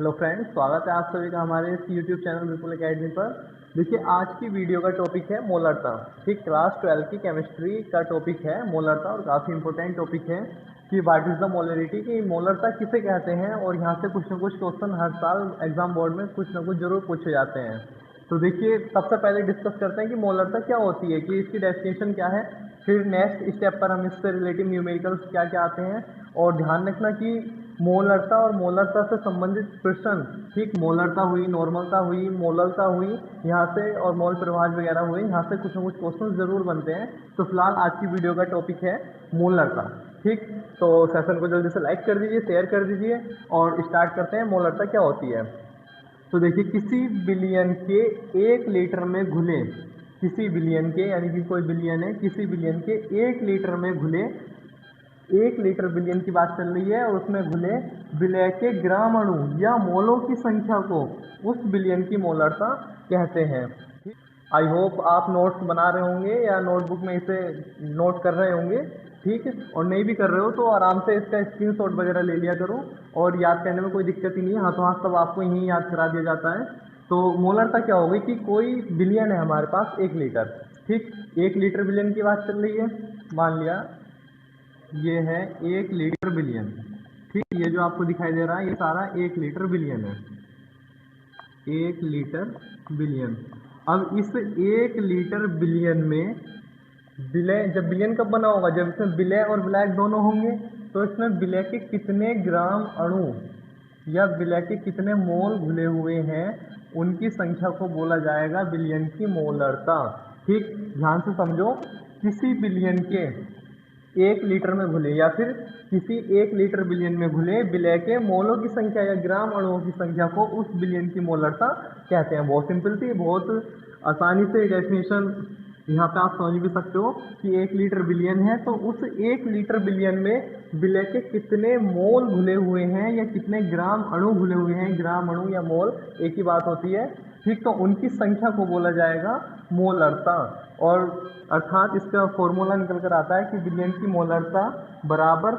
Hello friends, स्वागत है आप सभी का हमारे इस यूट्यूब चैनल विपुल एकेडमी पर। देखिए, आज की वीडियो का टॉपिक है मोलरता। ठीक, क्लास 12 की केमिस्ट्री का टॉपिक है मोलरता और काफ़ी इंपॉर्टेंट टॉपिक है कि व्हाट इज़ द मोलरिटी, कि मोलरता किसे कहते हैं। और यहाँ से कुछ ना कुछ क्वेश्चन हर साल एग्जाम बोर्ड में कुछ ना कुछ जरूर पूछे जाते हैं। तो देखिए, सबसे पहले डिस्कस करते हैं कि मोलरता क्या होती है, कि इसकी डेफिनेशन क्या है। फिर नेक्स्ट स्टेप पर हम इससे रिलेटिव न्यूमेरिकल्स क्या क्या आते हैं। और ध्यान रखना कि मोलरता और मोलरता से संबंधित प्रश्न, ठीक, मोलरता हुई, नॉर्मलता हुई, मोलरता हुई, यहाँ से और मोल प्रभाज वगैरह हुए, यहाँ से कुछ ना कुछ क्वेश्चन जरूर बनते हैं। तो फिलहाल आज की वीडियो का टॉपिक है मोलरता। ठीक, तो सेशन को जल्दी से लाइक कर दीजिए, शेयर कर दीजिए और स्टार्ट करते हैं। मोलरता क्या होती है। तो देखिए, किसी बिलियन के 1 लीटर में घुले, किसी बिलियन के, यानी कि कोई बिलियन है, किसी बिलियन के 1 लीटर में घुले, 1 लीटर बिलियन की बात चल रही है, और उसमें घुले विलय के ग्राम अणु या मोलों की संख्या को उस बिलियन की मोलरता कहते हैं। आई होप आप नोट्स बना रहे होंगे या नोटबुक में इसे नोट कर रहे होंगे। ठीक है, और नहीं भी कर रहे हो तो आराम से इसका स्क्रीनशॉट वगैरह ले लिया करो, और याद करने में कोई दिक्कत ही नहीं है, हाथों हाथ सब आपको यहीं याद करा दिया जाता है। तो मोलरता क्या होगी कि कोई बिलियन है हमारे पास 1 लीटर। ठीक, 1 लीटर बिलियन की बात चल रही है, मान लिया ये है 1 लीटर बिलियन। ठीक, ये जो आपको दिखाई दे रहा है ये सारा 1 लीटर बिलियन है, 1 लीटर बिलियन। अब इस 1 लीटर बिलियन में विलय, जब बिलियन कब बना होगा, जब इसमें विलय और विलायक दोनों होंगे, तो इसमें विलय के कितने ग्राम अणु या विलय के कितने मोल घुले हुए हैं, उनकी संख्या को बोला जाएगा बिलियन की मोलरता। ठीक, ध्यान से समझो, किसी बिलियन के 1 लीटर में घुले या फिर किसी 1 लीटर बिलियन में घुले विलय के मोलों की संख्या या ग्राम अणुओं की संख्या को उस बिलियन की मोलरता कहते हैं। बहुत सिंपल थी, बहुत आसानी से डेफिनेशन यहाँ पे आप समझ भी सकते हो कि 1 लीटर बिलियन है तो उस 1 लीटर बिलियन में विलय के कितने मोल घुले हुए हैं या कितने ग्राम अणु घुले हुए हैं। ग्राम अणु या मोल एक ही बात होती है। ठीक, तो उनकी संख्या को बोला जाएगा मोलरता। और अर्थात इसका फॉर्मूला निकल कर आता है कि बिलियन की मोलरता बराबर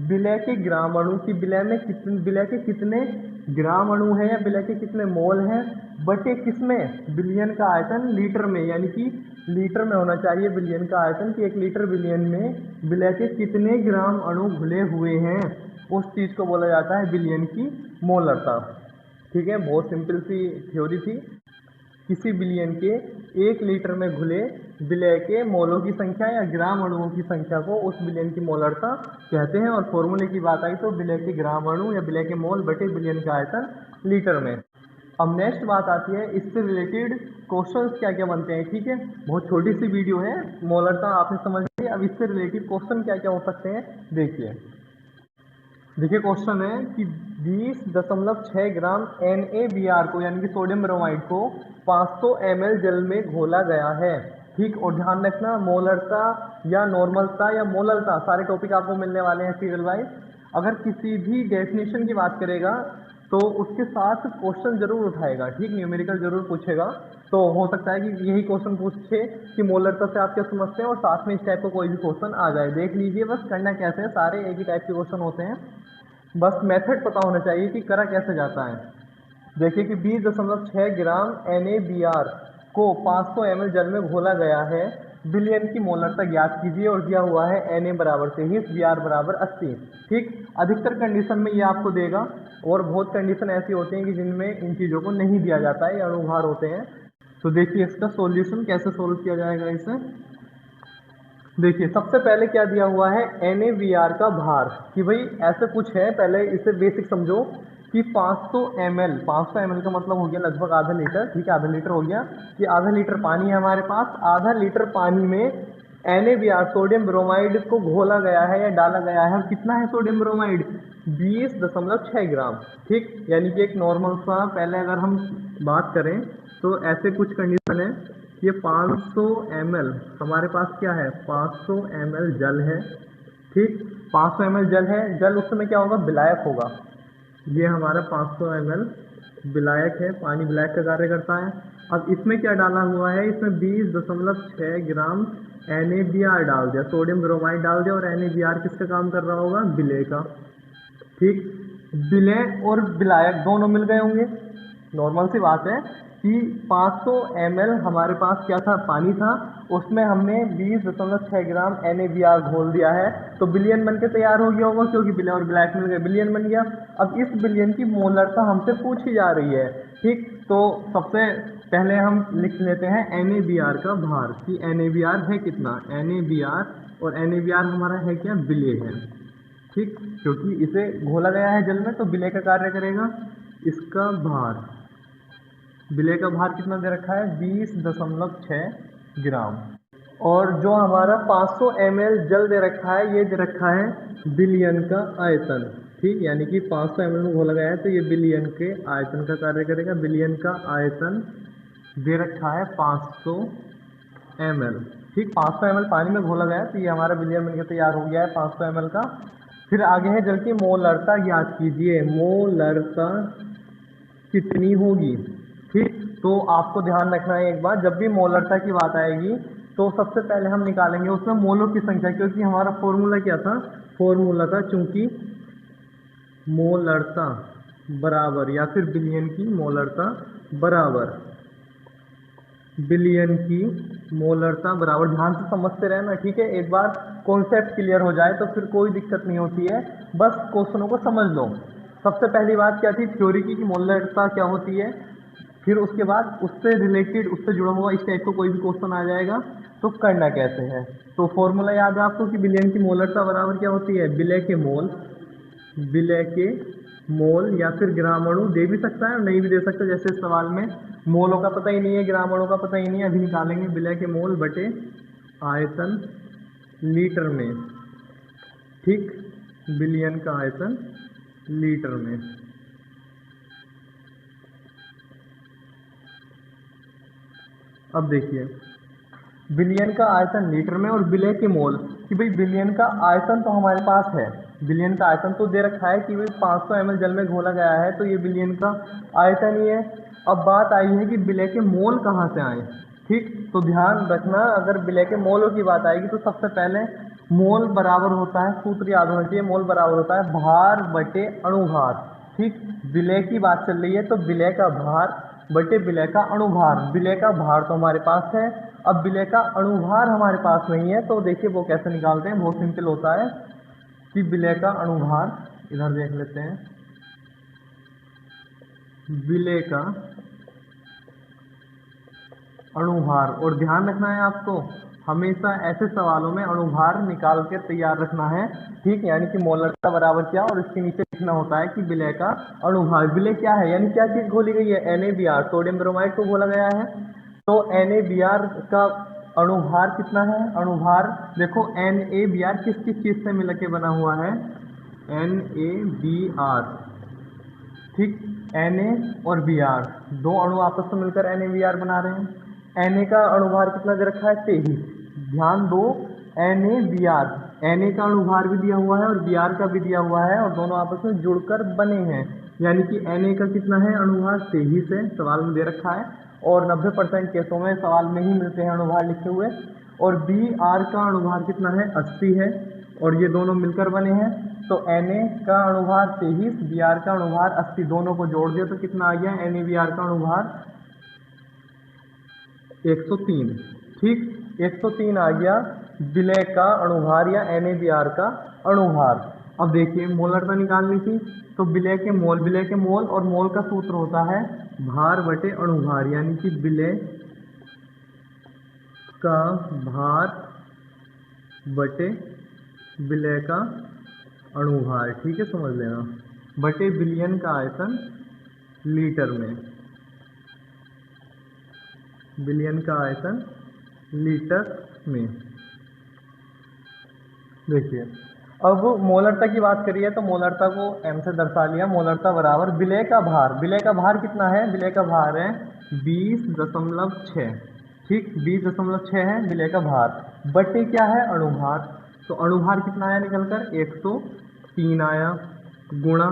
विलय के ग्राम अणु की, विलय के कितने ग्राम अणु हैं या विलय के कितने मोल हैं, बटे किसमें, बिलियन का आयतन लीटर में, यानी कि लीटर में होना चाहिए बिलियन का आयतन, कि 1 लीटर बिलियन में विलय के कितने ग्राम अणु घुले हुए हैं, उस चीज को बोला जाता है बिलियन की मोलरता। ठीक है, बहुत सिंपल सी थ्योरी थी। किसी बिलियन के 1 लीटर में घुले विलय के मोलों की संख्या या ग्राम अणुओं की संख्या को उस बिलियन की मोलरता कहते हैं। और फॉर्मूले की बात आई तो विलय के ग्राम अणु या विलय के मोल बटे बिलियन का आयतन लीटर में। अब नेक्स्ट बात आती है, इससे रिलेटेड क्वेश्चंस क्या क्या बनते हैं। ठीक है, बहुत छोटी सी वीडियो है, मोलरता आपने समझ ली। अब इससे रिलेटेड क्वेश्चन क्या क्या हो सकते हैं, देखिए। देखिए, क्वेश्चन है कि 20.6 ग्राम NaBr को, यानी कि सोडियम ब्रोमाइड को 500 ml जल में घोला गया है। ठीक, और ध्यान रखना, मोलरता या नॉर्मलता या मोलरता सारे टॉपिक आपको मिलने वाले हैं सीरियल वाइज। अगर किसी भी डेफिनेशन की बात करेगा तो उसके साथ क्वेश्चन जरूर उठाएगा। ठीक, न्यूमेरिकल जरूर पूछेगा। तो हो सकता है कि यही क्वेश्चन पूछे कि मोलरता से आप क्या समझते हैं, और साथ में इस टाइप का कोई भी क्वेश्चन आ जाए। देख लीजिए बस करना कैसे है, सारे एक ही टाइप के क्वेश्चन होते हैं, बस मेथड पता होना चाहिए कि करा कैसे जाता है। देखिए कि 20.6 ग्राम NaBr को 500 ml जल में घोला गया है, बिलियन की मोलरता ज्ञात कीजिए, और दिया हुआ है Na बराबर 23, Br बराबर 80। ठीक, अधिकतर कंडीशन में ये आपको देगा, और बहुत कंडीशन ऐसी होती हैं कि जिनमें इन चीज़ों को नहीं दिया जाता है या अणुभार होते हैं। तो देखिए इसका सॉल्यूशन कैसे सोल्व किया जाएगा इसे। देखिए, सबसे पहले क्या दिया हुआ है, NaBr का भार, कि भाई ऐसे कुछ है, पहले इसे बेसिक समझो कि 500 ml, 500 ml का मतलब हो गया लगभग आधा लीटर। ठीक है, आधा लीटर हो गया कि आधा लीटर पानी है हमारे पास। आधा लीटर पानी में NaBr सोडियम ब्रोमाइड को घोला गया है या डाला गया है। और कितना है सोडियम ब्रोमाइड, 20.6 ग्राम। ठीक, यानी कि एक नॉर्मल सा, पहले अगर हम बात करें तो ऐसे कुछ कंडीशन है, ये 500 ml हमारे पास क्या है, 500 ml जल है। ठीक, 500 ml जल है, जल उस समय क्या होगा, विलायक होगा। ये हमारा 500 ml विलायक है, पानी विलायक का कार्य करता है। अब इसमें क्या डाला हुआ है, इसमें 20.6 ग्राम NaBr डाल दिया, सोडियम ब्रोमाइड डाल दिया, और NaBr किसका काम कर रहा होगा, विलय का। ठीक, विलय और विलायक दोनों मिल गए होंगे। नॉर्मल सी बात है कि 500 ml हमारे पास क्या था, पानी था, उसमें हमने 20.6 ग्राम NaBr घोल दिया है, तो बिलियन बन के तैयार हो गया होगा, क्योंकि विलय और विलायक मिल गए, बिलियन बन गया। अब इस बिलियन की मोलरता हमसे पूछी जा रही है, ठीक। तो सबसे पहले हम लिख लेते हैं NaBr का भार, कि NaBr है कितना, NaBr, और NaBr हमारा है क्या, विलय है, ठीक, क्योंकि इसे घोला गया है जल में, तो विलय का कार्य करेगा। इसका भार, विलय का भार कितना दे रखा है, 20.6 ग्राम, और जो हमारा 500 ml जल दे रखा है, ये दे रखा है बिलियन का आयतन, ठीक, यानी कि 500 ml में घोला गया है, तो ये बिलियन के आयतन का कार्य करेगा। बिलियन का आयतन दे रखा है 500 ml, ठीक, 500 ml पानी में घोला गया है, तो ये हमारा बिलियन बनकर तैयार हो गया है 500 ml का। फिर आगे है जल की मोलरता ज्ञात कीजिए, मोलरता कितनी होगी, ठीक। तो आपको ध्यान रखना है एक बात, जब भी मोलरता की बात आएगी तो सबसे पहले हम निकालेंगे उसमें मोलों की संख्या, क्योंकि हमारा फॉर्मूला क्या था, फॉर्मूला था चूंकि मोलरता बराबर, या फिर बिलियन की मोलरता बराबर, बिलियन की मोलरता बराबर, ध्यान से समझते रहना, ठीक है। एक बार कॉन्सेप्ट क्लियर हो जाए तो फिर कोई दिक्कत नहीं होती है, बस क्वेश्चनों को समझ लो। सबसे पहली बात क्या थी, थ्योरी की, कि मोलरता क्या होती है, फिर उसके बाद उससे रिलेटेड, उससे जुड़ा हुआ इस टाइप का कोई भी क्वेश्चन आ जाएगा तो करना कैसे है। तो फॉर्मूला याद है आपको कि बिलियन की मोलरता बराबर क्या होती है, विलय के मोल, विलय के मोल, या फिर ग्राम अणु दे भी सकता है और नहीं भी दे सकता, जैसे इस सवाल में मोलों का पता ही नहीं है, ग्राम अणु का पता ही नहीं है, अभी निकालेंगे। विलय के मोल बटे आयतन लीटर में, ठीक, बिलियन का आयतन लीटर में। अब देखिए बिलियन का आयतन लीटर में और विलय के मोल, कि भाई बिलियन का आयतन तो हमारे पास है, बिलियन का आयतन तो दे रखा है कि भाई 500 ml जल में घोला गया है, तो ये बिलियन का आयतन ही है। अब बात आई है कि विलय के मोल कहाँ से आए, ठीक। तो ध्यान रखना, अगर विलय के मोलों की बात आएगी तो सबसे पहले मोल बराबर होता है, सूत्र याद होना चाहिए, मोल बराबर होता है भार बटे अणुभार, ठीक। विलय की बात चल रही है तो विलय का भार बटे विलय का अणुभार, विलय का भार तो हमारे पास है, अब विलय का अणुभार हमारे पास नहीं है, तो देखिए वो कैसे निकालते हैं, बहुत सिंपल होता है कि विलय का अणुभार, इधर देख लेते हैं, विलय का अणुभार, और ध्यान रखना है आपको हमेशा ऐसे सवालों में अणुभार निकाल के तैयार रखना है, ठीक, यानी कि मोलरता बराबर क्या, और इसके नीचे लिखना होता है कि विलय का अणुभार, विलय क्या है, यानी क्या चीज घोली गई है, NaBr, सोडियम ब्रोमाइड को घोला गया है, तो NaBr का अणुभार कितना है, अणुभार देखो NaBr किस किस चीज से मिलकर बना हुआ है, NaBr, ठीक, Na और Br दो अणु आपस में मिलकर NaBr बना रहे हैं। Na का अणुभार कितना दे रखा है, 23, ध्यान दो, NaBr, Na का अणुभार भी दिया हुआ है और Br का भी दिया हुआ है, और दोनों आपस में जुड़कर बने हैं, यानी कि Na का कितना है अणुभार, 23 है, सवाल में दे रखा है, और 90% केसों में सवाल में ही मिलते हैं अणुभार लिखे हुए। और Br का अणुभार कितना है, 80 है, और ये दोनों मिलकर बने हैं, तो Na का अणुभार 23, Br का अणुभार 80, दोनों को जोड़ दिया तो कितना आ गया, NaBr का अणुभार 103, ठीक, 103 आ गया विलय का अणुभार या NaBr का अणुभार। अब देखिए मोलरता निकालनी थी, तो विलय के मोल, विलय के मोल, और मोल का सूत्र होता है भार बटे अणुभार, यानी कि विलय का भार बटे विलय का अणुभार, ठीक है, समझ लेना, बटे बिलियन का आयतन लीटर में, बिलियन का आयतन लीटर में। देखिए अब मोलरता की बात करिए तो मोलरता को m से दर्शा लिया, मोलरता बराबर विलय का भार, विलय का भार कितना है, विलय का भार है 20.6, ठीक, 20.6 है विलय का भार, बटे क्या है अणुभार, तो अणुभार कितना आया निकल कर 103 आया, गुणा,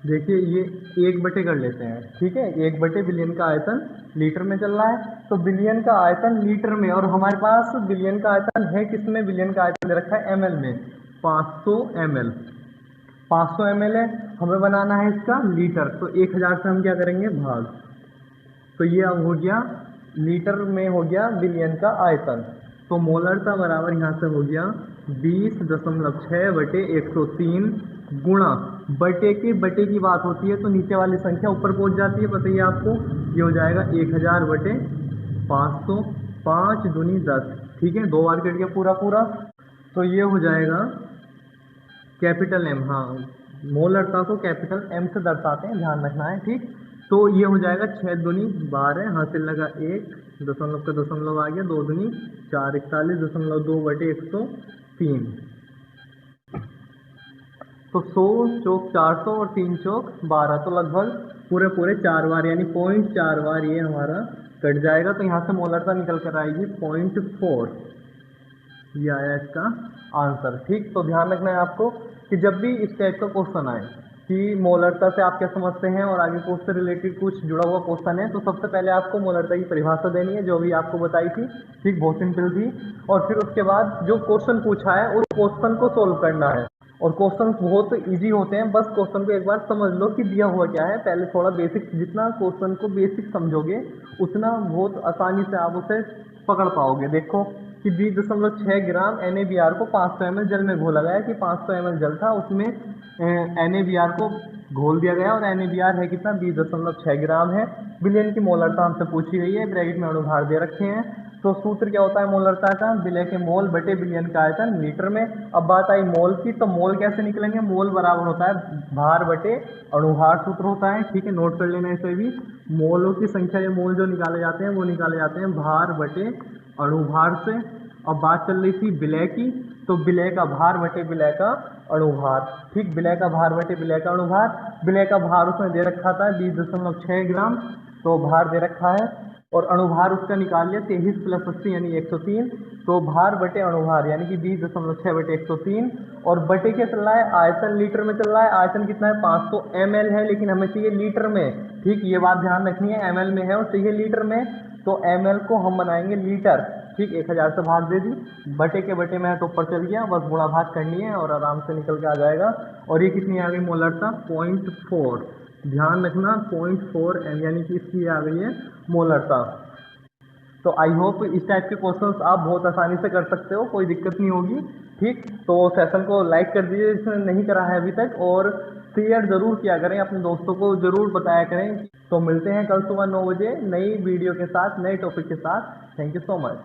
देखिए ये 1 बटे कर लेते हैं, ठीक है, 1 बटे बिलियन का आयतन लीटर में चल रहा है, तो बिलियन का आयतन लीटर में, और हमारे पास बिलियन का आयतन है किसमें, बिलियन का आयतन दे रखा है ml में, 500 ml, 500 ml है, हमें बनाना है इसका लीटर, तो 1000 से हम क्या करेंगे भाग, तो ये अब हो गया लीटर में हो गया बिलियन का आयतन। तो मोलरता बराबर यहाँ से हो गया 20.6/103 गुणा बटे के बटे की बात होती है तो नीचे वाली संख्या ऊपर पहुँच जाती है, बताइए आपको, ये हो जाएगा 1000/500, 5 दूनी 10, ठीक है, 2 बार कट गया पूरा पूरा, तो ये हो जाएगा कैपिटल एम, हाँ मोलरता को कैपिटल एम से दर्शाते हैं, ध्यान रखना है, ठीक। तो ये हो जाएगा 6 दूनी 12, हासिल लगा 1, दशमलव पे दशमलव आ गया, 2 दूनी 4, 41.2/103। तो 100 चौक 400 और 3 चौक 12, तो लगभग पूरे पूरे 4 बार यानी 0.4 बार ये हमारा कट जाएगा। तो यहाँ से मोलरता निकल कर आएगी 0.4, ये आया इसका आंसर, ठीक। तो ध्यान रखना है आपको कि जब भी इस टाइप का क्वेश्चन आए कि मोलरता से आप क्या समझते हैं और आगे को उससे रिलेटेड कुछ जुड़ा हुआ क्वेश्चन है, तो सबसे पहले आपको मोलरता की परिभाषा देनी है जो भी आपको बताई थी, ठीक, बहुत सिंपल थी। और फिर उसके बाद जो क्वेश्चन पूछा है उस क्वेश्चन को सोल्व करना है, और क्वेश्चन बहुत इजी होते हैं, बस क्वेश्चन को एक बार समझ लो कि दिया हुआ क्या है। पहले थोड़ा बेसिक, जितना क्वेश्चन को बेसिक समझोगे उतना बहुत आसानी से आप उसे पकड़ पाओगे। देखो कि 20.6 ग्राम NaBr को 500 ml जल में घोला गया, कि 500 ml जल था उसमें NaBr को घोल दिया गया और NaBr है कितना 20.6 ग्राम है। बिलियन की मोलरता हमसे पूछी गई है, ब्रैकेट में अणुभार दे रखे हैं। तो सूत्र क्या होता है मोलरता का, विलय के मोल बटे बिलियन का आयतन लीटर में। अब बात आई मोल की, तो मोल कैसे निकलेंगे, मोल बराबर होता है भार बटे अणुभार, सूत्र होता है, ठीक है, नोट कर लेना इसे भी। मोलों की संख्या, ये मोल जो निकाले जाते हैं वो निकाले जाते हैं भार बटे अणुभार से। अब बात चल रही थी विलय की, तो विलय का भार बटे विलय का अणुभार, ठीक, विलय का भार बटे विलय का अणुभार। विलय का भार उसमें दे रखा था 20.6 ग्राम, तो भार दे रखा है, और अणुभार उसका निकाल लिया 23 + 80 यानी 103, तो भार बटे अणुभार यानी कि 20.6/103। और बटे क्या चल रहा है, आयतन लीटर में चल रहा है। आयतन कितना है 500 ml है, लेकिन हमें चाहिए लीटर में, ठीक, ये बात ध्यान रखनी है, ml में है और चाहिए लीटर में, तो ml को हम बनाएंगे लीटर, ठीक। 1000 से भाग दे दी, बटे के बटे में है तो ऊपर चल गया, बस गुणा भाग करनी है और आराम से निकल के आ जाएगा। और ये कितनी आ गई मोलरता 0.4, ध्यान रखना 0.4 यानी कि इसकी आ गई है मोलरता। तो आई होप इस टाइप के क्वेश्चंस आप बहुत आसानी से कर सकते हो, कोई दिक्कत नहीं होगी, ठीक। तो सेशन को लाइक कर दीजिए जिसने नहीं करा है अभी तक, और शेयर जरूर किया करें, अपने दोस्तों को जरूर बताया करें। तो मिलते हैं कल सुबह 9 बजे नई वीडियो के साथ, नए टॉपिक के साथ। Thank you so much.